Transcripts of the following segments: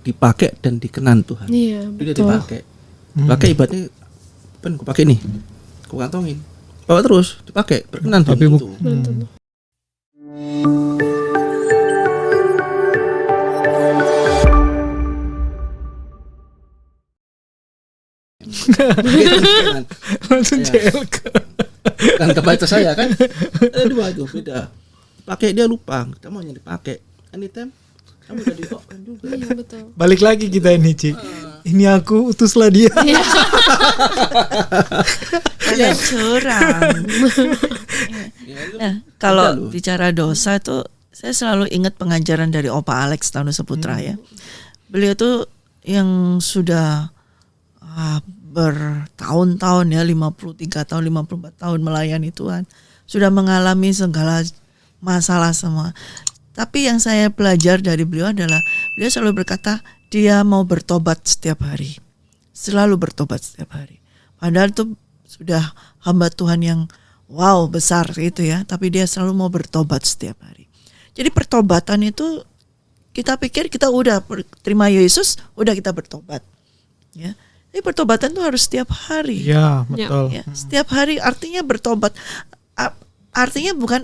dipakai dan dikenan Tuhan. Iya, Dia betul. dipakai. Pakai ibaratnya gue pakai nih. Gue kantongin. Bawa terus dipakai, berkenan Tapi Tuhan bu- itu. Belum tentu. Berkenan. Langsung Ya. CLK. Kan kebaca saya kan. Ada dua itu beda. Pakai dia lupa, kita mau yang dipakai. Anytime kamu udah dipakai juga. Iya, betul. Balik lagi kita ini, Ci. Ini aku, utuslah dia. Kalian curang. Ya, itu Nah, beda kalau loh. bicara dosa itu saya selalu ingat pengajaran dari Opa Alex Tanu Seputra ya. Beliau tuh yang sudah bertahun-tahun ya, 53 tahun, 54 tahun melayani Tuhan. Sudah mengalami segala masalah semua. Tapi yang saya belajar dari beliau adalah beliau selalu berkata dia mau bertobat setiap hari. Selalu bertobat setiap hari. Padahal itu sudah hamba Tuhan yang wow besar gitu ya. Tapi dia selalu mau bertobat setiap hari. Jadi pertobatan itu kita pikir kita udah terima Yesus, udah kita bertobat. Ya. Tapi pertobatan itu harus setiap hari. Iya, betul. Ya, setiap hari artinya bertobat. Artinya bukan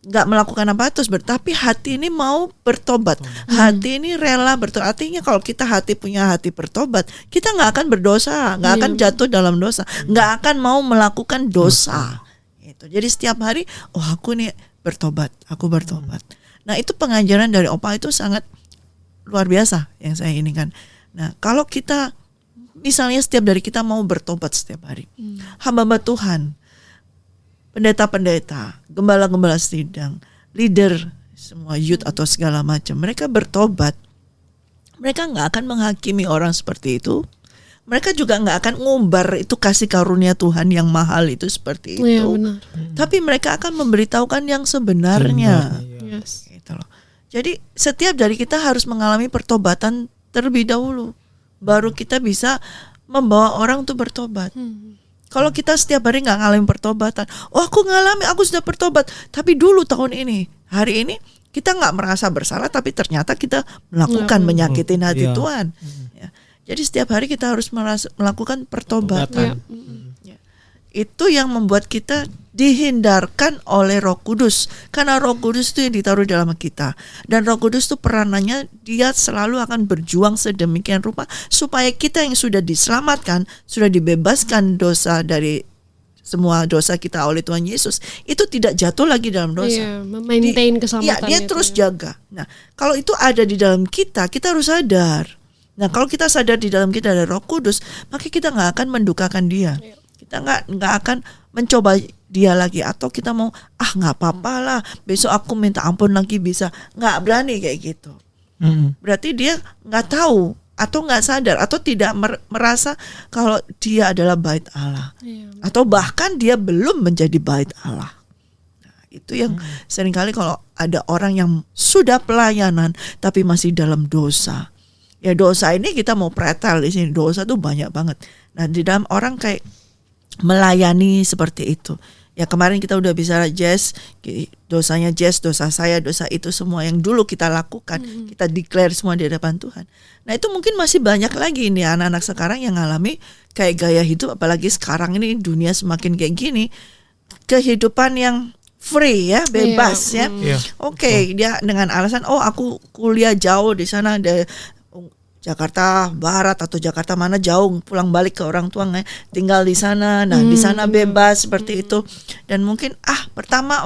nggak melakukan apa terus tapi hati ini mau bertobat. Hati ini rela bertobat. Artinya kalau kita punya hati bertobat, kita nggak akan berdosa, nggak akan jatuh dalam dosa, nggak akan mau melakukan dosa. Itu. Jadi setiap hari, aku nih bertobat, aku bertobat. Nah itu pengajaran dari Opa itu sangat luar biasa yang saya inikan. Nah kalau kita misalnya setiap dari kita mau bertobat setiap hari, hamba-hamba Tuhan, pendeta-pendeta, gembala-gembala sidang, leader, semua youth atau segala macam, mereka bertobat. Mereka nggak akan menghakimi orang seperti itu. Mereka juga nggak akan ngumbar itu kasih karunia Tuhan yang mahal itu seperti itu. Iya, benar. Tapi mereka akan memberitahukan yang sebenarnya. Yes. Gitu loh. Jadi setiap dari kita harus mengalami pertobatan terlebih dahulu, baru kita bisa membawa orang untuk bertobat. Kalau kita setiap hari nggak ngalamin pertobatan, aku ngalami, aku sudah bertobat, tapi dulu tahun ini, hari ini kita nggak merasa bersalah, tapi ternyata kita melakukan menyakitin hati Tuhan. Ya. Jadi setiap hari kita harus melakukan pertobatan. Ya. Itu yang membuat kita dihindarkan oleh Roh Kudus, karena Roh Kudus itu yang ditaruh dalam kita, dan Roh Kudus itu peranannya dia selalu akan berjuang sedemikian rupa supaya kita yang sudah diselamatkan, sudah dibebaskan dosa dari semua dosa kita oleh Tuhan Yesus, itu tidak jatuh lagi dalam dosa. Iya, memaintain keselamatan. Dia terus jaga. Nah, kalau itu ada di dalam kita harus sadar. Nah, kalau kita sadar di dalam kita ada Roh Kudus, maka kita nggak akan mendukakan dia. Kita nggak akan mencoba dia lagi, atau kita mau nggak apa-apa lah, besok aku minta ampun lagi bisa, nggak berani kayak gitu. Berarti dia nggak tahu atau nggak sadar atau tidak merasa kalau dia adalah bait Allah, atau bahkan dia belum menjadi bait Allah. Nah, itu yang seringkali kalau ada orang yang sudah pelayanan tapi masih dalam dosa. Ya dosa ini kita mau pretel di sini, dosa tuh banyak banget. Nah di dalam orang kayak melayani seperti itu. Ya kemarin kita udah bicara Jess, dosanya Jess, dosa saya, dosa itu semua yang dulu kita lakukan, kita declare semua di hadapan Tuhan. Nah itu mungkin masih banyak lagi nih anak-anak sekarang yang ngalami kayak gaya hidup, apalagi sekarang ini dunia semakin kayak gini, kehidupan yang free ya, bebas ya. Oke, dia dengan alasan aku kuliah jauh di sana, ada Jakarta Barat atau Jakarta mana jauh, pulang balik ke orang tua, tinggal di sana. Nah di sana bebas seperti itu, dan mungkin pertama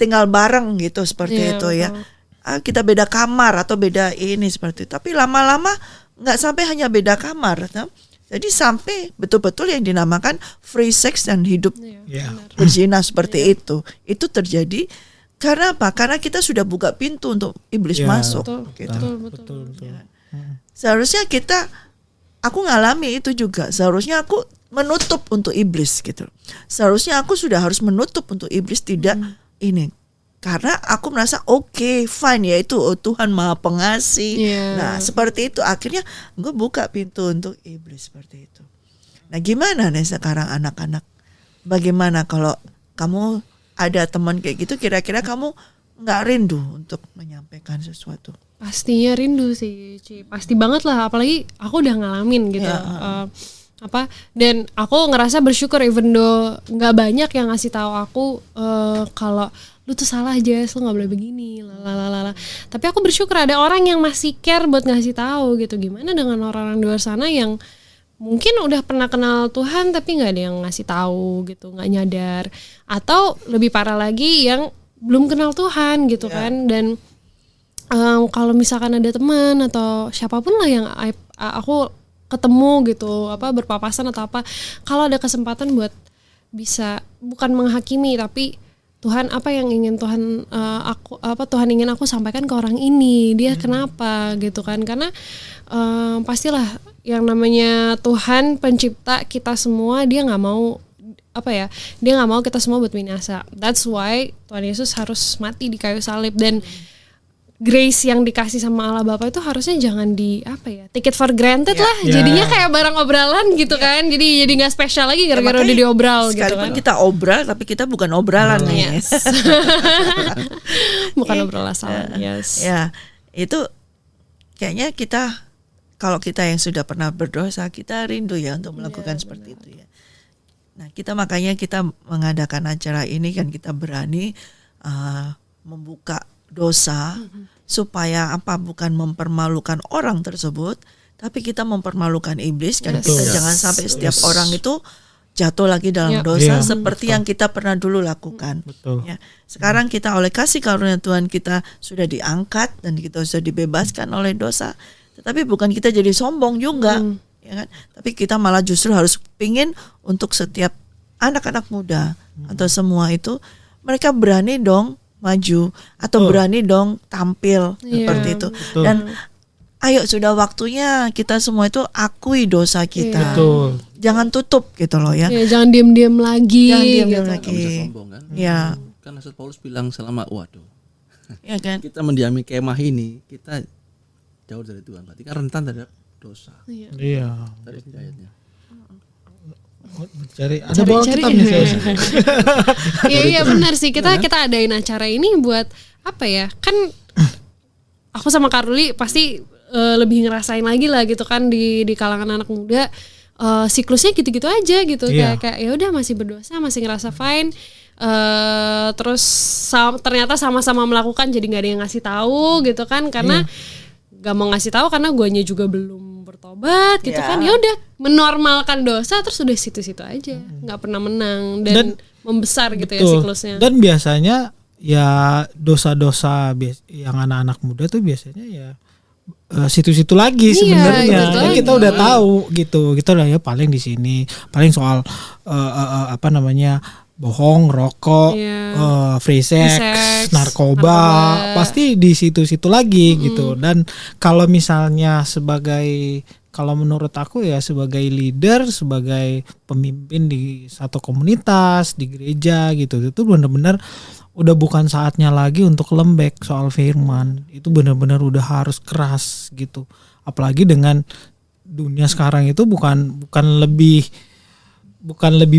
tinggal bareng gitu seperti itu ya. Kita beda kamar atau beda ini seperti itu. Tapi lama-lama nggak sampai hanya beda kamar, jadi sampai betul-betul yang dinamakan free sex dan hidup berzina seperti itu terjadi. Karena apa? Karena kita sudah buka pintu untuk iblis masuk. Betul. Seharusnya aku ngalami itu juga. Seharusnya aku menutup untuk iblis gitu. Seharusnya aku sudah harus menutup untuk iblis, tidak ini. Karena aku merasa fine, yaitu Tuhan Maha Pengasih. Nah seperti itu akhirnya gue buka pintu untuk iblis seperti itu. Nah gimana nih sekarang anak-anak? Bagaimana kalau kamu ada teman kayak gitu, kira-kira kamu nggak rindu untuk menyampaikan sesuatu? Pastinya rindu sih, Ci. Pasti banget lah, apalagi aku udah ngalamin gitu. Dan aku ngerasa bersyukur even though nggak banyak yang ngasih tahu aku kalau lu tuh salah aja, lu nggak boleh begini, lalalala. Tapi aku bersyukur ada orang yang masih care buat ngasih tahu gitu. Gimana dengan orang-orang di luar sana yang mungkin udah pernah kenal Tuhan tapi nggak ada yang ngasih tahu gitu, nggak nyadar. Atau lebih parah lagi yang belum kenal Tuhan gitu kan. Dan kalau misalkan ada teman atau siapapun lah yang aku ketemu gitu, berpapasan atau apa, kalau ada kesempatan buat bisa bukan menghakimi tapi Tuhan apa yang ingin Tuhan Tuhan ingin aku sampaikan ke orang ini, dia kenapa gitu kan, karena pastilah yang namanya Tuhan pencipta kita semua, dia nggak mau dia nggak mau kita semua buat binasa. That's why Tuhan Yesus harus mati di kayu salib. Dan grace yang dikasih sama Allah Bapa itu harusnya jangan take it for granted lah. Jadinya kayak barang obralan gitu kan. Jadi nggak spesial lagi gara-gara udah diobral gitu kan. Sekalipun kita obral tapi kita bukan obralan nih. Yes. Bukan obrolan salah. Yes. Ya, itu kayaknya kalau kita yang sudah pernah berdosa, kita rindu ya untuk melakukan seperti itu ya. Nah, makanya kita mengadakan acara ini kan, kita berani membuka dosa supaya bukan mempermalukan orang tersebut, tapi kita mempermalukan iblis kan. Kita jangan sampai setiap orang itu jatuh lagi dalam dosa seperti yang kita pernah dulu lakukan. Ya. Sekarang kita oleh kasih karunia Tuhan kita sudah diangkat dan kita sudah dibebaskan oleh dosa. Tetapi bukan kita jadi sombong juga, ya kan? Tapi kita malah justru harus pingin untuk setiap anak-anak muda atau semua itu mereka berani dong maju atau berani dong tampil seperti itu. Betul. Dan ayo sudah waktunya kita semua itu akui dosa kita. Betul. Jangan tutup gitu loh ya. Jangan diam-diam lagi. Jangan diam-diam gitu. lagi. Nggak bisa sombong kan? Ya. Kan Rasul Paulus bilang Ya kan? kita mendiami kemah ini, kita jauh dari Tuhan, berarti kan rentan terhadap dosa. Iya. Dari ayatnya. Ada bawa kitab nih saya. Iya benar sih, kita adain acara ini buat kan aku sama Karuli pasti lebih ngerasain lagi lah gitu kan di kalangan anak muda, siklusnya gitu-gitu aja gitu. Kayak ya udah masih berdosa, masih ngerasa fine, terus ternyata sama-sama melakukan jadi nggak ada yang ngasih tahu gitu kan, karena gak mau ngasih tahu karena guanya juga belum bertobat gitu kan. Ya udah menormalkan dosa terus udah situ-situ aja, nggak pernah menang dan membesar gitu ya siklusnya. Dan biasanya ya dosa-dosa yang anak-anak muda tuh biasanya ya situ-situ lagi sebenarnya. Kita udah tahu gitu. Kita udah paling di sini, paling soal bohong, rokok, free sex, narkoba, pasti di situ-situ lagi gitu. Dan kalau misalnya kalau menurut aku ya sebagai leader, sebagai pemimpin di satu komunitas, di gereja gitu, itu benar-benar udah bukan saatnya lagi untuk lembek soal firman. Itu benar-benar udah harus keras gitu. Apalagi dengan dunia sekarang itu bukan lebih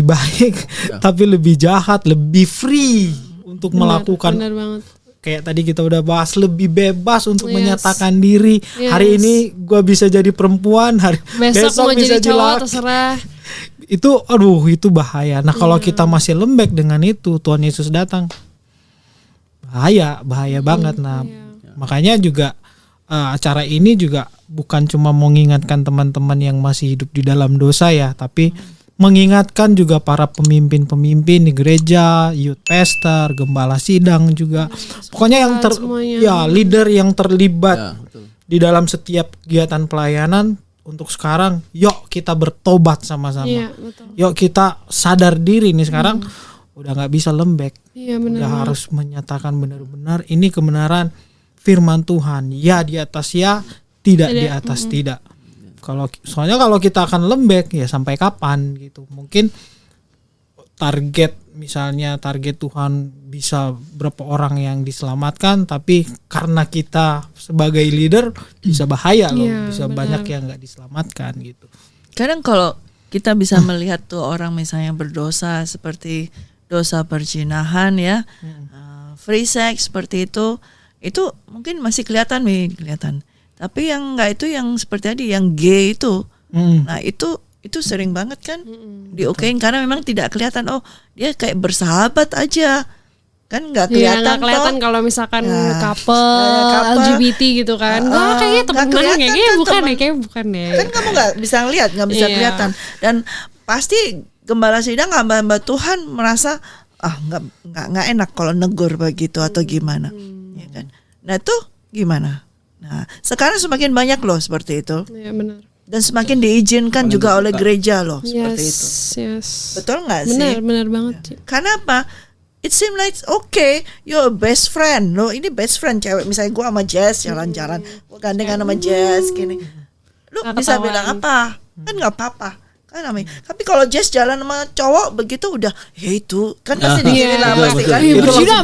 baik, tapi lebih jahat, lebih free untuk melakukan. Benar banget. Kayak tadi kita udah bahas, lebih bebas untuk menyatakan diri. Hari ini gue bisa jadi perempuan, besok mau bisa jadi cowok, terserah. Itu bahaya. Nah kalau kita masih lembek dengan itu, Tuhan Yesus datang, bahaya banget. Nah makanya juga acara ini juga bukan cuma mengingatkan teman-teman yang masih hidup di dalam dosa ya, tapi mengingatkan juga para pemimpin-pemimpin di gereja, youth pastor, gembala sidang juga. Pokoknya yang leader yang terlibat di dalam setiap kegiatan pelayanan untuk sekarang, yuk kita bertobat sama-sama. Yuk kita sadar diri nih sekarang udah nggak bisa lembek. Udah harus menyatakan benar-benar ini kebenaran firman Tuhan. Ya di atas ya, tidak di atas tidak. Soalnya kalau kita akan lembek ya sampai kapan gitu. Mungkin target Tuhan bisa berapa orang yang diselamatkan, tapi karena kita sebagai leader bisa bahaya loh, bisa banyak yang nggak diselamatkan gitu. Kadang kalau kita bisa melihat tuh orang misalnya berdosa seperti dosa perzinahan ya, free sex seperti itu mungkin masih kelihatan. Tapi yang enggak itu yang seperti tadi yang gay itu. Nah, itu sering banget kan diokein karena memang tidak kelihatan, oh dia kayak bersahabat aja. Kan nggak kelihatan, kalau misalkan couple LGBT gitu kan. Kayaknya temenan kayaknya bukan ya. Kan kamu nggak bisa lihat, nggak bisa kelihatan. Dan pasti gembala sidang, hamba-hamba Tuhan merasa nggak enak kalau negur begitu atau gimana, ya kan? Nah itu gimana? Nah sekarang semakin banyak loh seperti itu. Iya benar. Dan semakin diizinkan juga oleh gereja loh seperti itu. Yes. Betul nggak sih? Benar banget. Karena apa? It seems like okay, you're a best friend. Lo ini best friend cewek. Misalnya gue sama Jess jalan-jalan, gue gandengan sama Jess gini. Lu Gak bisa ketahuan. bilang apa? Kan nggak apa-apa. Kan namanya. Tapi kalau Jess jalan sama cowok begitu udah, ya itu kan pasti digini lah pasti kan. Berjina.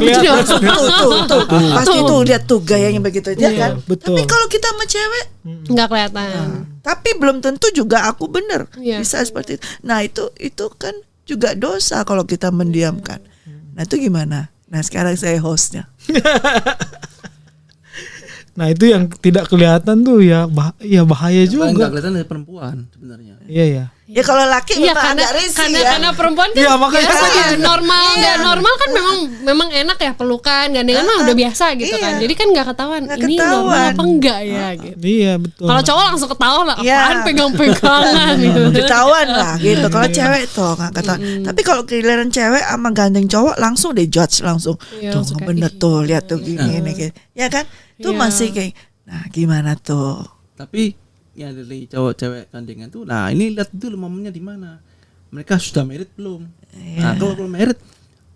Tuh. Pasti tuh lihat tuh gayanya begitu ya kan. Betul. Tapi kalau kita sama cewek Nggak kelihatan. tapi belum tentu juga aku bener Iya. bisa seperti itu. Nah itu kan juga dosa kalau kita mendiamkan. Nah itu gimana? Nah sekarang saya hostnya. Nah itu yang tidak kelihatan tuh ya bahaya Yang paling juga. nggak kelihatan dari perempuan sebenarnya. Iya. Ya kalau laki Iya memang karena agak risih ya. karena perempuan kan Iya, makanya biasa kan. ya normal kan memang enak ya pelukan gandengan mah udah biasa gitu Iya. kan. Jadi kan nggak ketahuan Nggak ini ketahuan. normal apa enggak ya gitu. Iya betul. Kalau cowok langsung ketahuan lah Iya. apaan pegang-pegangan gitu. Ketahuan lah gitu. Kalau cewek tuh nggak ketahuan. Tapi kalau giliran cewek sama gandeng cowok langsung deh judge langsung. Iya, Tuh langsung nggak kayak, bener tuh lihat tuh gini gitu. Ya kan? Itu Iya. masih kayak nah gimana tuh? Tapi yang dari cowok cewek gandengan tuh, nah ini lihat dulu momennya di mana. Mereka sudah married belum? Nah kalau belum married,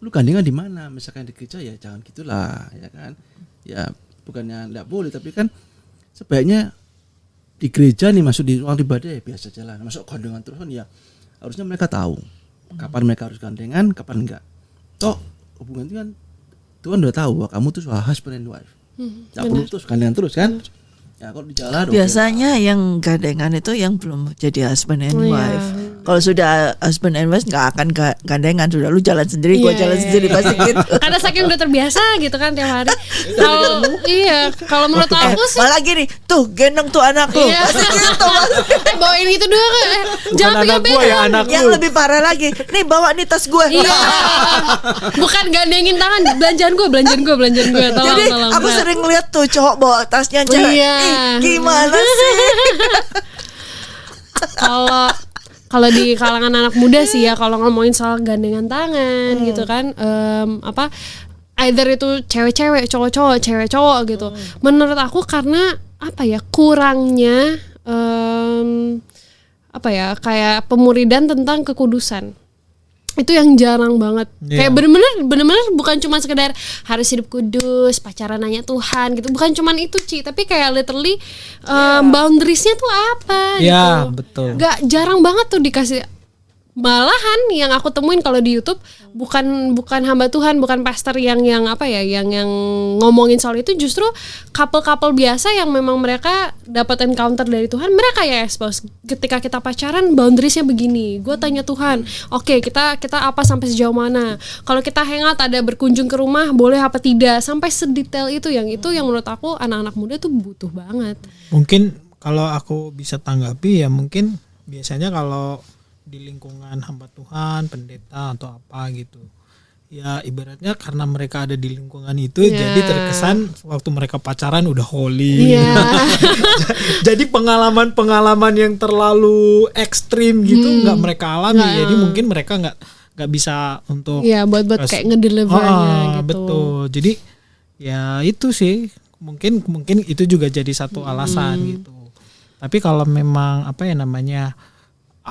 lu gandengan di mana? Misalkan di gereja ya jangan gitulah, ya kan? Ya bukannya nggak boleh, tapi kan sebaiknya di gereja nih masuk di ruang ibadah ya biasa jalan. Masuk gandengan terus kan ya harusnya mereka tahu kapan mereka harus gandengan, kapan enggak. Toh hubungan itu kan Tuhan udah tahu bahwa kamu tuh husband and wife. Nggak perlu terus gandengan terus kan? Ya kalau di jalan Biasanya yang gandengan itu yang belum jadi husband and Oh, iya. wife. Kalau sudah husband and wife nggak akan gandengan, sudah lu jalan sendiri, gua Iya, jalan iya, sendiri iya. pasti gitu. Karena saking udah terbiasa gitu kan tiap hari. Kalau menurut aku sih Malah gini, tuh gendong tuh anak lu. Iya. Pasti gitu. bawain itu doang jangan anak gua ya pegang-pegang. anak Yang lu. lebih parah lagi, nih bawa nih tas gue. Iya. Bukan gandengin tangan, belanjaan gue. Tolong, Jadi tolong. aku Mbak. sering lihat tuh cowok bawa tasnya cewek. Iya. Ih, gimana sih? Kalau di kalangan anak muda sih ya, kalau ngomongin soal gandengan tangan gitu kan, either itu cewek-cewek, cowok-cowok, cewek-cowok gitu. Menurut aku karena apa ya, kurangnya kayak pemuridan tentang kekudusan. Itu yang jarang banget. Iya. Kayak bener-bener bukan cuma sekedar harus hidup kudus, pacaran nanya Tuhan gitu. Bukan cuma itu, Ci, tapi kayak literally boundariesnya tuh apa Iya, gitu. betul. Gak jarang banget tuh dikasih. Malahan yang aku temuin kalau di YouTube bukan hamba Tuhan, bukan pastor yang ngomongin soal itu, justru couple-couple biasa yang memang mereka dapat encounter dari Tuhan, mereka ya expose. Ketika kita pacaran boundariesnya begini, gue tanya Tuhan, oke, kita apa sampai sejauh mana? Kalau kita hangout ada berkunjung ke rumah boleh apa tidak? Sampai sedetail itu yang menurut aku anak-anak muda tuh butuh banget. Mungkin kalau aku bisa tanggapi ya, mungkin biasanya kalau di lingkungan hamba Tuhan, pendeta atau apa gitu, ya ibaratnya karena mereka ada di lingkungan itu, Yeah. jadi terkesan waktu mereka pacaran udah holy. Iya. Jadi pengalaman yang terlalu ekstrim gitu nggak mereka alami. Nggak. Jadi mungkin mereka nggak bisa untuk Iya, buat kayak ngedelivernya gitu. Betul. Jadi ya itu sih mungkin itu juga jadi satu alasan gitu. Tapi kalau memang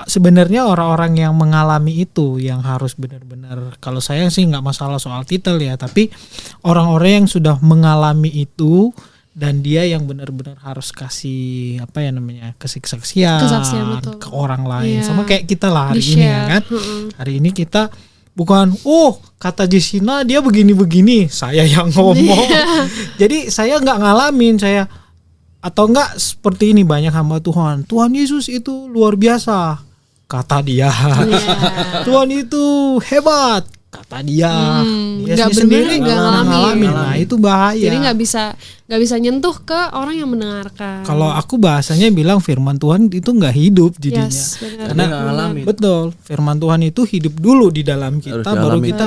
sebenarnya orang-orang yang mengalami itu yang harus benar-benar, kalau saya sih nggak masalah soal titel ya, tapi orang-orang yang sudah mengalami itu dan dia yang benar-benar harus kasih kesaksian Kesaksian, betul. ke orang lain. Iya. Sama kayak kita lah hari ini ya Di-share. kan. Hari ini kita bukan kata Jessina dia begini-begini, saya yang ngomong. Jadi saya nggak ngalamin, atau enggak seperti ini, banyak hamba Tuhan Yesus itu luar biasa kata dia. Tuhan itu hebat kata dia nggak sendiri bener, nggak nggak ngalamin. Nah itu bahaya. Jadi nggak bisa nyentuh ke orang yang mendengarkan. Kalau aku bahasanya bilang firman Tuhan itu nggak hidup jadinya. Yes, benar. Karena nggak ngalamin. Betul, firman Tuhan itu hidup dulu di dalam kita, Harus baru dialamin. kita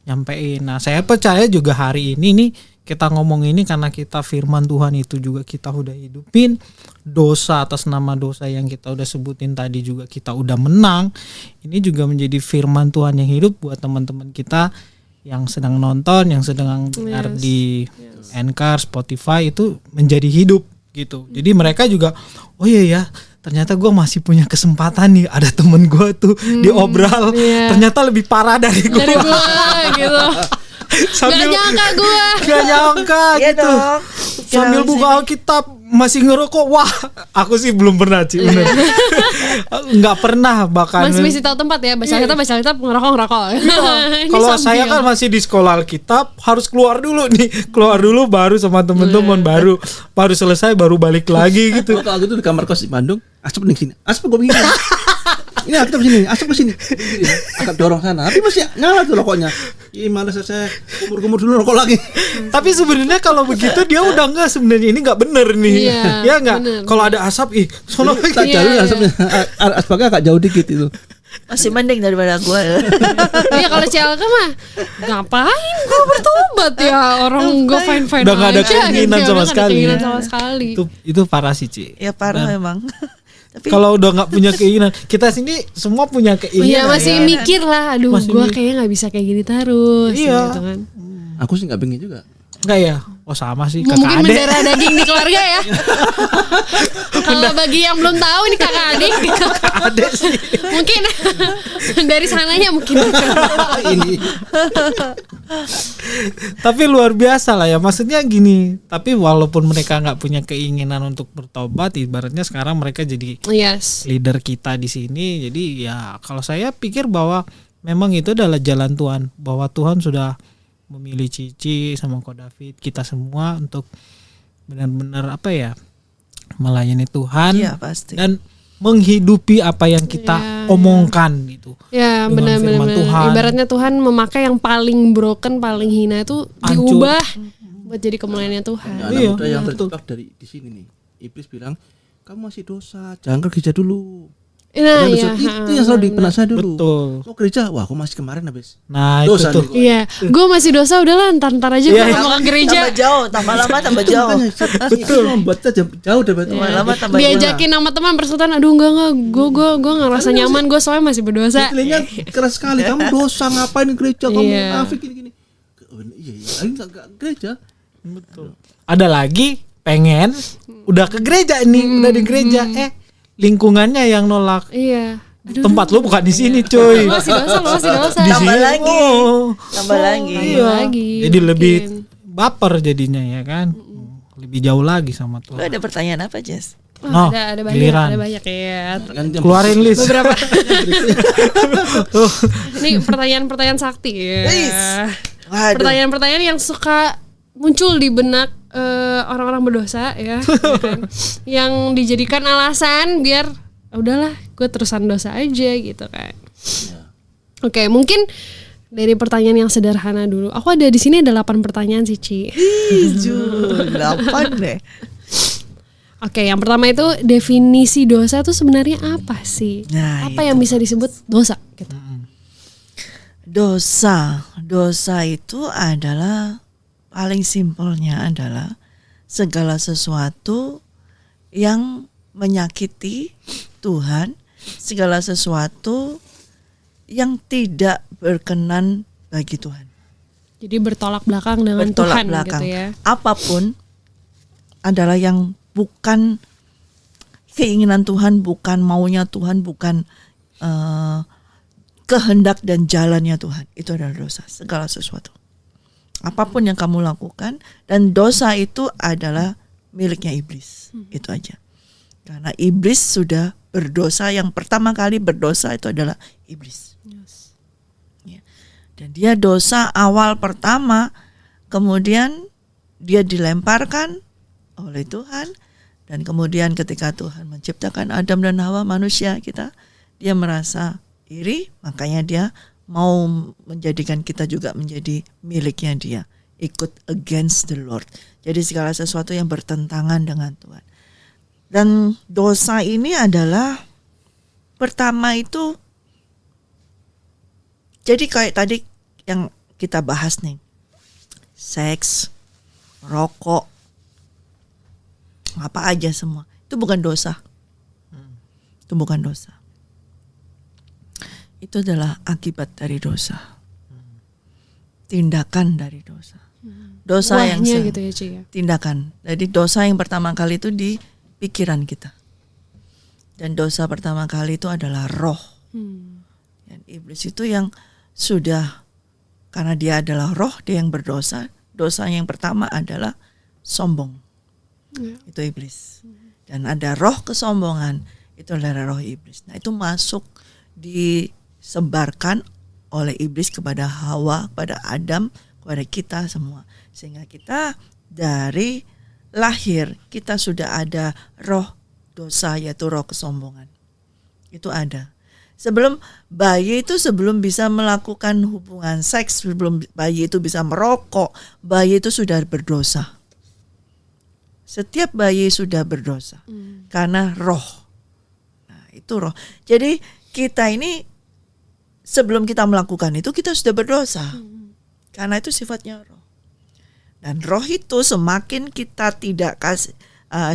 nyampein. Nah saya percaya juga hari ini nih kita ngomong ini karena kita firman Tuhan itu juga kita udah hidupin. Dosa atas nama dosa yang kita udah sebutin tadi juga kita udah menang. Ini juga menjadi firman Tuhan yang hidup buat teman-teman kita yang sedang nonton, yang sedang dengar di Anchor, Spotify itu menjadi hidup gitu. Jadi mereka juga oh iya ya, ternyata gue masih punya kesempatan nih, ada temen gue tuh diobral ternyata lebih parah dari gue. Dari gue gitu. Sambil Gak nyangka gue. Gak nyangka Iya gitu. dong. Sambil buka Alkitab masih ngerokok. Wah, aku sih belum pernah Ci, bener. Nggak pernah bahkan. Masih tahu tempat ya, baca Alkitab, ngerokok. Ini Kalau sambil. saya kan masih di sekolah Alkitab, harus keluar dulu nih. Keluar dulu baru sama temen-temen, baru selesai baru balik lagi gitu. Kalau aku tuh di kamar kos di Bandung, asap nih sini, asap gue begini. Ini kita sini, asap ke sini, agak dorong sana. Tapi masih nyala tuh rokoknya. Ih malas saya kumur-kumur dulu rokok lagi. Tapi sebenarnya kalau begitu dia udah enggak sebenarnya ini enggak bener nih. Iya, ya enggak? bener. Kalau ada asap sono Tak jauh asapnya, asapnya agak jauh dikit itu. Masih mending daripada gue. Iya kalau CLK mah ngapain gue bertobat ya, orang gue fine Udah nggak ada aja keinginan gitu. sama Udah nggak ada sekali. keinginan sama sekali. itu parah sih, Ci. Ya parah memang. Tapi Kalau udah nggak punya keinginan, kita sini semua punya Iya keinginan. masih mikir lah, aduh Masih gue kayaknya nggak bisa kayak gini terus. Iya. Gitu kan. Aku sih nggak pengen juga. Enggak ya? Oh sama sih, Mungkin kakak adek. mendarah daging di keluarga ya. Kalau bagi yang belum tahu ini kakak adik. Adek sih. Mungkin dari sananya mungkin. Ini Tapi luar biasa lah ya. Maksudnya gini, tapi walaupun mereka nggak punya keinginan untuk bertobat, ibaratnya sekarang mereka jadi Yes. leader kita di sini. Jadi ya kalau saya pikir bahwa memang itu adalah jalan Tuhan, bahwa Tuhan sudah memilih Cici sama Ko David, kita semua untuk benar-benar apa ya, melayani Tuhan iya pasti. dan menghidupi apa yang kita omongkan gitu. Ya Dengan firman benar-benar. Tuhan. Ibaratnya Tuhan memakai yang paling broken, paling hina itu Hancur. diubah buat jadi kemuliaannya Tuhan. ya, anak Iya, muda yang betul. terjebak dari di sini nih. Iblis bilang, kamu masih dosa, jangan ke gereja dulu. Nah, Jangan iya. dosa. Itu yang selalu dipernah saya dulu. Betul. Mau gereja, wah aku masih kemarin habis. Nah Dosa itu tuh. nih gua. Iya, gue masih dosa udahlah ntar aja gue Iya, mau ke gereja. Tambah jauh, tambah lama tambah jauh. Betul. Membuatnya jauh dari Tuhan. Tambah lama tambah jauh. Diajakin sama teman persekutuan, aduh enggak, gue ngerasa nyaman, gue soalnya masih berdosa. Telinga keras sekali. Kamu dosa ngapain di gereja? Kamu Iya. munafik gini-gini. Oh, iya, ini nggak gereja. Betul. Ada lagi pengen udah ke gereja ini, udah di gereja, lingkungannya yang nolak. Iya. Aduh, Tempat lu bukan di sini, cuy. lu masih dosa. Di Tambah sini, lagi. oh. Tambah lagi. Iya. lagi, Jadi lebih mungkin. baper jadinya ya kan. Lebih jauh lagi sama Lu Tuhan. ada pertanyaan apa, Jess? No, Oh, ada banyak, giliran. ada banyak ya. Kan jam Keluarin list. Beberapa. Ini pertanyaan-pertanyaan sakti ya. Waduh. Pertanyaan-pertanyaan yang suka muncul di benak orang-orang berdosa ya, kan? Yang dijadikan alasan biar udahlah gue terusan dosa aja gitu kan. Oke, mungkin dari pertanyaan yang sederhana dulu. Aku ada di sini ada 8 pertanyaan sih, Ci. 8 deh. Oke, yang pertama itu definisi dosa itu sebenarnya apa sih? Nah, Apa yang bisa disebut dosa gitu? Dosa itu adalah paling simpelnya adalah segala sesuatu yang menyakiti Tuhan, segala sesuatu yang tidak berkenan bagi Tuhan. Jadi bertolak belakang dengan Bertolak Tuhan belakang. gitu ya. Apapun adalah yang bukan keinginan Tuhan, bukan maunya Tuhan, bukan kehendak dan jalannya Tuhan. Itu adalah dosa, segala sesuatu. Apapun yang kamu lakukan, dan dosa itu adalah miliknya iblis. Itu aja. Karena iblis sudah berdosa, yang pertama kali berdosa itu adalah iblis. Ya. Dan dia dosa awal pertama, kemudian dia dilemparkan oleh Tuhan, dan kemudian ketika Tuhan menciptakan Adam dan Hawa, manusia kita, dia merasa iri, makanya dia mau menjadikan kita juga menjadi miliknya dia, ikut against the Lord. Jadi segala sesuatu yang bertentangan dengan Tuhan. Dan dosa ini adalah pertama itu, jadi kayak tadi yang kita bahas nih, seks, rokok, apa aja semua, itu bukan dosa. Itu bukan dosa. Itu adalah akibat dari dosa. Tindakan dari dosa. Dosa yang Buahnya gitu ya, Ci ya. tindakan. Jadi dosa yang pertama kali itu di pikiran kita. Dan dosa pertama kali itu adalah roh. Dan iblis itu yang sudah, karena dia adalah roh, dia yang berdosa. Dosa yang pertama adalah sombong. Itu iblis. Dan ada roh kesombongan, itu adalah roh iblis. Nah, itu masuk disebarkan oleh iblis kepada Hawa, kepada Adam, kepada kita semua. Sehingga kita dari lahir kita sudah ada roh dosa, yaitu roh kesombongan. Itu ada. Sebelum bayi itu, sebelum bisa melakukan hubungan seks, sebelum bayi itu bisa merokok, bayi itu sudah berdosa. Setiap bayi sudah berdosa karena roh. Nah, itu roh. Jadi kita ini sebelum kita melakukan itu kita sudah berdosa. Karena itu sifatnya roh. Dan roh itu semakin kita tidak kasih,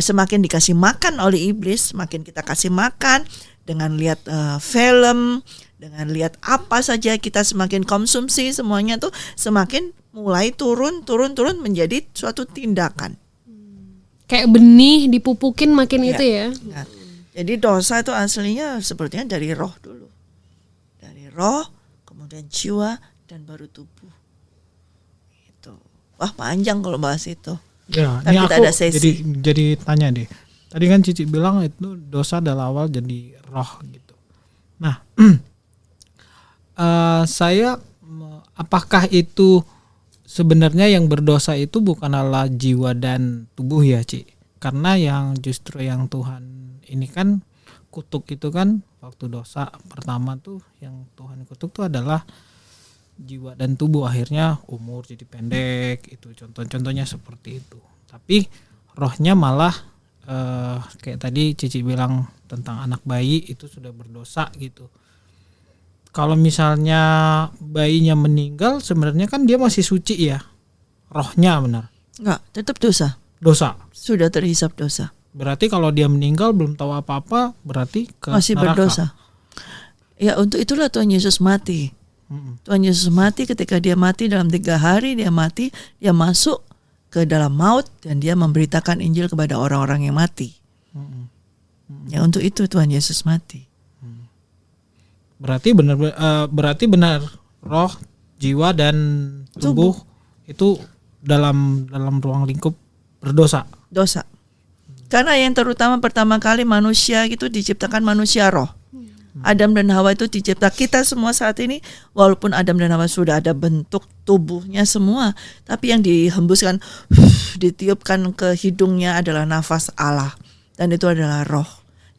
semakin dikasih makan oleh iblis, semakin kita kasih makan dengan lihat film, dengan lihat apa saja kita semakin konsumsi, semuanya tuh semakin mulai turun menjadi suatu tindakan. Kayak benih dipupukin makin itu ya. Nah, jadi dosa itu aslinya sepertinya dari roh dulu. Dari roh, kemudian jiwa, dan baru tubuh. Itu. Wah, panjang kalau bahas itu. Ya, Tapi ini kita aku ada sesi. jadi tanya deh. Tadi kan Cici bilang itu dosa adalah awal jadi roh gitu. Nah, saya apakah itu sebenarnya yang berdosa itu bukanlah jiwa dan tubuh ya, Ci? Karena yang justru yang Tuhan ini kan kutuk itu kan waktu dosa pertama tuh yang Tuhan kutuk tuh adalah jiwa dan tubuh, akhirnya umur jadi pendek, itu contoh-contohnya seperti itu. Tapi rohnya malah kayak tadi Cici bilang tentang anak bayi itu sudah berdosa gitu. Kalau misalnya bayinya meninggal sebenarnya kan dia masih suci ya, rohnya benar. Enggak, tetap dosa. Dosa. Sudah terhisap dosa. Berarti kalau dia meninggal belum tahu apa-apa berarti ke Masih neraka. berdosa. Ya, untuk itulah Tuhan Yesus mati. Tuhan Yesus mati, ketika dia mati dalam 3 hari dia mati, dia masuk ke dalam maut dan dia memberitakan Injil kepada orang-orang yang mati. Ya, untuk itu Tuhan Yesus mati. Berarti benar roh, jiwa dan tubuh itu dalam ruang lingkup berdosa. Dosa. Karena yang terutama pertama kali manusia itu diciptakan manusia roh. Adam dan Hawa itu dicipta. Kita semua saat ini walaupun Adam dan Hawa sudah ada bentuk tubuhnya semua, tapi yang dihembuskan ditiupkan ke hidungnya adalah nafas Allah, dan itu adalah roh.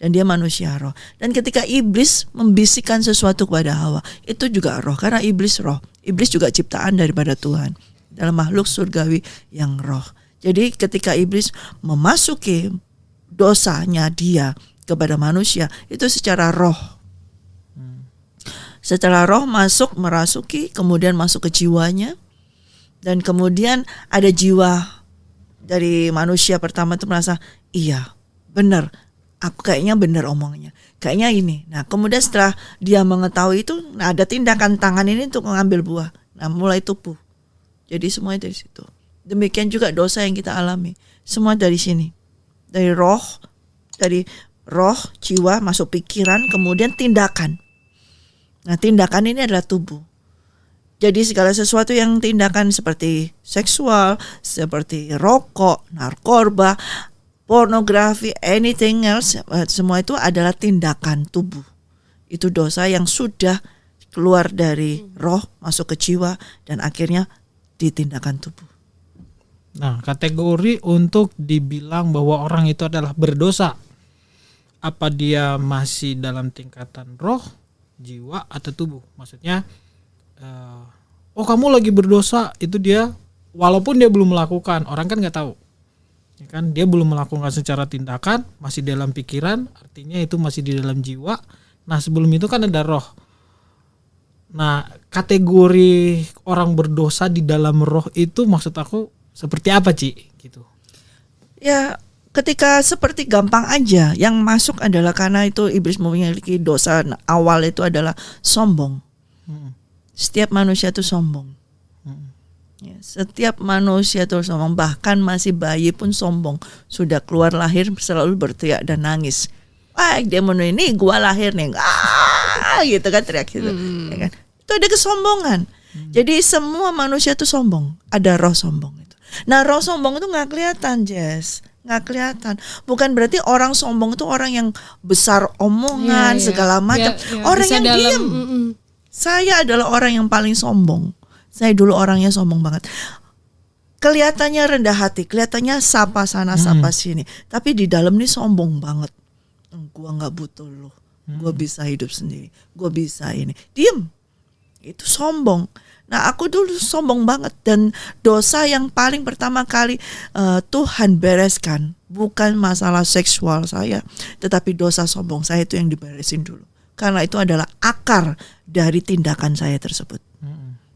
Dan dia manusia roh. Dan ketika iblis membisikkan sesuatu kepada Hawa, itu juga roh, karena iblis roh. Iblis juga ciptaan daripada Tuhan, dalam makhluk surgawi yang roh. Jadi ketika iblis memasuki dosanya dia kepada manusia, itu secara roh. Secara roh masuk, merasuki, kemudian masuk ke jiwanya. Dan kemudian ada jiwa dari manusia pertama itu merasa, iya benar, aku kayaknya benar omongnya, kayaknya ini. Nah kemudian setelah dia mengetahui itu, nah ada tindakan tangan ini untuk mengambil buah. Nah mulai tumbuh. Jadi semuanya dari situ. Demikian juga dosa yang kita alami, semua dari sini. Dari roh, jiwa, masuk pikiran, kemudian tindakan. Nah tindakan ini adalah tubuh. Jadi segala sesuatu yang tindakan seperti seksual, seperti rokok, narkoba, pornografi, anything else, semua itu adalah tindakan tubuh. Itu dosa yang sudah keluar dari roh, masuk ke jiwa, dan akhirnya di tindakan tubuh. Nah, kategori untuk dibilang bahwa orang itu adalah berdosa, apa dia masih dalam tingkatan roh, jiwa, atau tubuh? Maksudnya oh kamu lagi berdosa, itu dia walaupun dia belum melakukan, orang kan nggak tahu, ya kan, dia belum melakukan secara tindakan, masih dalam pikiran, artinya itu masih di dalam jiwa. Nah sebelum itu kan ada roh. Nah kategori orang berdosa di dalam roh itu maksud aku seperti apa Ci? Gitu. Ya, ketika seperti gampang aja, yang masuk adalah karena itu iblis memiliki dosa awal itu adalah sombong. Setiap manusia itu sombong. Ya, setiap manusia itu sombong, bahkan masih bayi pun sombong. Sudah keluar lahir selalu berteriak dan nangis. Wah, dia mau ini gua lahir nih, gitu kan teriak gitu, ya kan? Itu ada kesombongan. Jadi semua manusia itu sombong, ada roh sombong itu. Nah roh sombong itu nggak kelihatan, Jess, nggak kelihatan. Bukan berarti orang sombong itu orang yang besar omongan segala macam. Orang yang diam. Saya adalah orang yang paling sombong. Saya dulu orangnya sombong banget. Kelihatannya rendah hati, kelihatannya sapa sana sapa sini, tapi di dalam nih sombong banget. Gua nggak butuh lo, gua bisa hidup sendiri, gua bisa ini. Diem, itu sombong. Nah aku dulu sombong banget, dan dosa yang paling pertama kali Tuhan bereskan bukan masalah seksual saya, tetapi dosa sombong saya itu yang diberesin dulu. Karena itu adalah akar dari tindakan saya tersebut.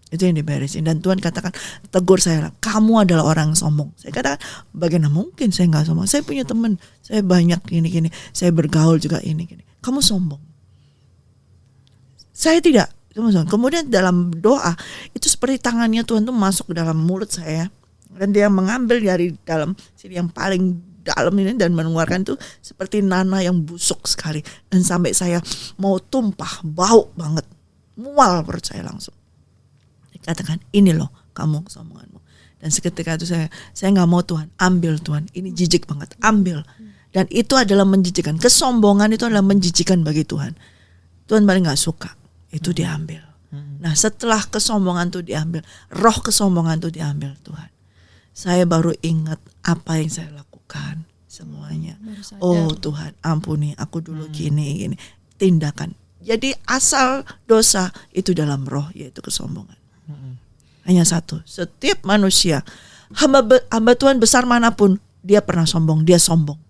Itu yang diberesin. Dan Tuhan katakan, tegur saya, kamu adalah orang sombong. Saya katakan, bagaimana mungkin saya gak sombong? Saya punya teman, saya banyak gini-gini, saya bergaul juga ini-gini. Kamu sombong. Saya tidak. Kemudian dalam doa, itu seperti tangannya Tuhan tuh masuk ke dalam mulut saya. Dan dia mengambil dari dalam sini yang paling dalam ini dan mengeluarkan itu seperti nanah yang busuk sekali. Dan sampai saya mau tumpah, bau banget. Mual perut saya langsung. Katakan, ini loh kamu kesombonganmu. Dan seketika itu saya gak mau, Tuhan, ambil Tuhan, ini jijik banget, ambil. Dan itu adalah menjijikkan. Kesombongan itu adalah menjijikkan bagi Tuhan. Tuhan paling gak suka, itu diambil. Nah setelah kesombongan itu diambil, roh kesombongan itu diambil Tuhan, saya baru ingat apa yang saya lakukan semuanya. Oh Tuhan, ampuni aku dulu gini. Tindakan. Jadi asal dosa itu dalam roh, yaitu kesombongan. Hanya satu, setiap manusia hamba Tuhan besar manapun, dia pernah sombong, dia sombong.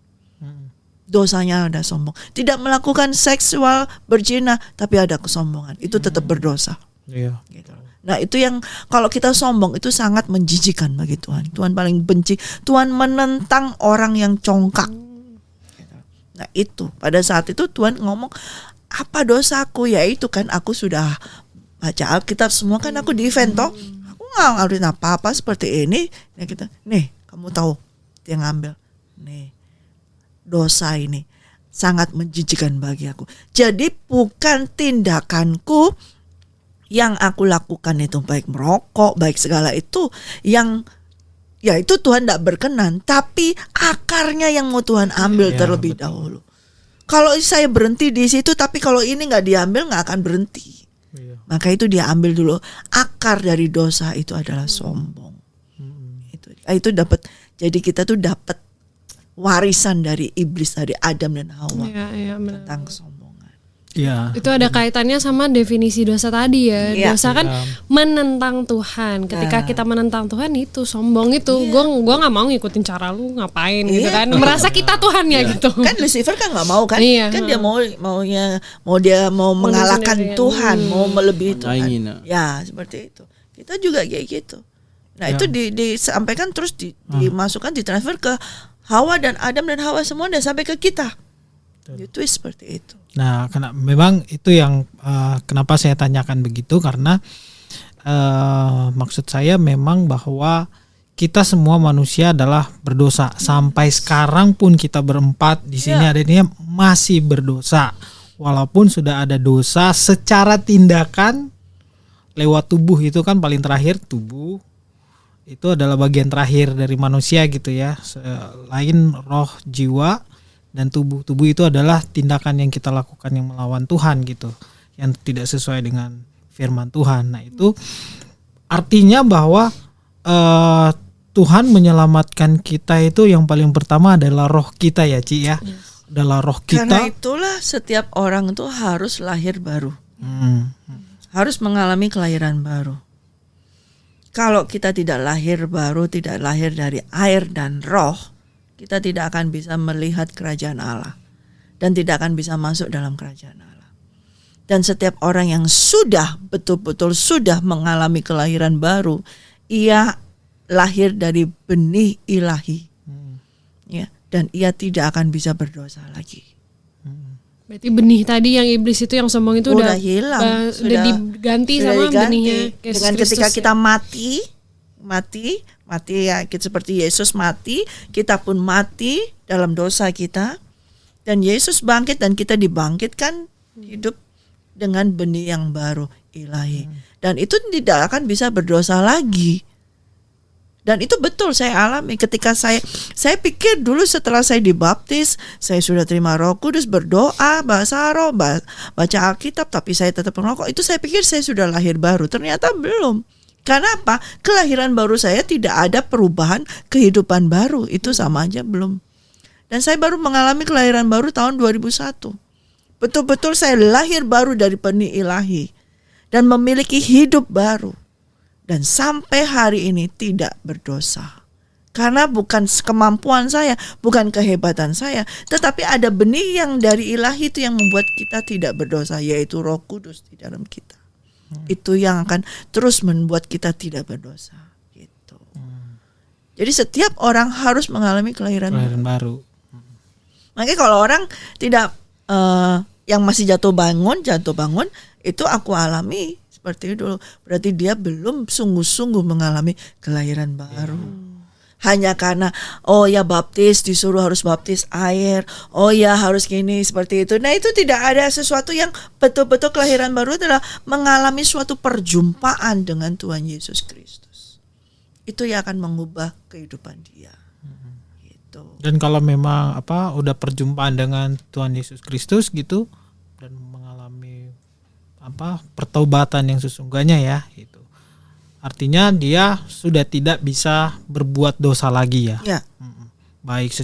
Dosanya ada sombong. Tidak melakukan seksual berzina, tapi ada kesombongan, itu tetap berdosa. Gitu. Nah itu yang kalau kita sombong itu sangat menjijikan bagi Tuhan. Tuhan paling benci. Tuhan menentang orang yang congkak. Nah itu pada saat itu Tuhan ngomong, apa dosaku? Ya itu kan aku sudah baca Alkitab semua kan, aku di event toh. Aku nggak ngalurin apa-apa seperti ini. Ya kita, nih kamu tahu dia ngambil. Nih dosa ini sangat menjijikan bagi aku. Jadi bukan tindakanku yang aku lakukan itu, baik merokok, baik segala itu yang ya itu Tuhan tidak berkenan, tapi akarnya yang mau Tuhan ambil terlebih dahulu. Kalau saya berhenti di situ, tapi kalau ini nggak diambil nggak akan berhenti. Maka itu dia ambil dulu. Akar dari dosa itu adalah sombong. Itu dapat. Jadi kita tuh dapat warisan dari iblis, dari Adam dan Hawa tentang kesombongan. Iya. Itu ada kaitannya sama definisi dosa tadi ya. Dosa kan menentang Tuhan. Ketika kita menentang Tuhan itu sombong itu. Gua nggak mau ngikutin cara lu ngapain gitu kan. Merasa kita Tuhan ya gitu. Kan Lucifer kan nggak mau kan. Kan dia mau mengalahkan Tuhan, mau melebihi Tuhan. Ya seperti itu. Kita juga kayak gitu. Nah itu disampaikan terus dimasukkan, ditransfer ke Hawa dan Adam dan Hawa semua dan sampai ke kita. Itu seperti itu. Nah, memang itu yang kenapa saya tanyakan begitu, karena maksud saya memang bahwa kita semua manusia adalah berdosa. Sampai sekarang pun kita berempat di sini ada ini masih berdosa. Walaupun sudah ada dosa secara tindakan lewat tubuh, itu kan paling terakhir tubuh. Itu adalah bagian terakhir dari manusia gitu ya. Selain roh, jiwa, dan tubuh. Tubuh itu adalah tindakan yang kita lakukan yang melawan Tuhan gitu, yang tidak sesuai dengan firman Tuhan. Nah itu artinya bahwa Tuhan menyelamatkan kita itu yang paling pertama adalah roh kita ya Ci ya. Adalah roh kita. Karena itulah setiap orang itu harus lahir baru. harus mengalami kelahiran baru. Kalau kita tidak lahir baru, tidak lahir dari air dan roh, kita tidak akan bisa melihat kerajaan Allah dan tidak akan bisa masuk dalam kerajaan Allah. Dan setiap orang yang sudah betul-betul sudah mengalami kelahiran baru, ia lahir dari benih ilahi. Ya, dan ia tidak akan bisa berdosa lagi. Berarti benih tadi yang iblis itu yang sombong itu udah hilang, udah diganti sama benihnya Yesus dengan Kristus, ketika ya. kita mati ya, kita seperti Yesus mati, kita pun mati dalam dosa kita, dan Yesus bangkit dan kita dibangkitkan hidup dengan benih yang baru ilahi, dan itu tidak akan bisa berdosa lagi. Dan itu betul saya alami ketika saya pikir dulu setelah saya dibaptis, saya sudah terima Roh Kudus, berdoa, bahasa roh, baca Alkitab, tapi saya tetap merokok. Itu saya pikir saya sudah lahir baru. Ternyata belum. Karena apa? Kelahiran baru saya tidak ada perubahan kehidupan baru. Itu sama aja belum. Dan saya baru mengalami kelahiran baru tahun 2001. Betul-betul saya lahir baru dari benih ilahi dan memiliki hidup baru. Dan sampai hari ini tidak berdosa. Karena bukan kemampuan saya, bukan kehebatan saya, tetapi ada benih yang dari ilahi itu yang membuat kita tidak berdosa, yaitu Roh Kudus di dalam kita. Itu yang akan terus membuat kita tidak berdosa. Gitu. Jadi setiap orang harus mengalami kelahiran baru. Makanya kalau orang tidak yang masih jatuh bangun, itu aku alami seperti itu dulu. Berarti dia belum sungguh-sungguh mengalami kelahiran baru. Hanya karena baptis, disuruh harus baptis air, harus gini seperti itu. Nah, itu tidak ada sesuatu yang betul-betul kelahiran baru adalah mengalami suatu perjumpaan dengan Tuhan Yesus Kristus. Itu yang akan mengubah kehidupan dia. Gitu. Dan kalau memang udah perjumpaan dengan Tuhan Yesus Kristus gitu dan mengalami pertobatan yang sesungguhnya ya itu. Artinya dia sudah tidak bisa berbuat dosa lagi ya. Ya. Baik secara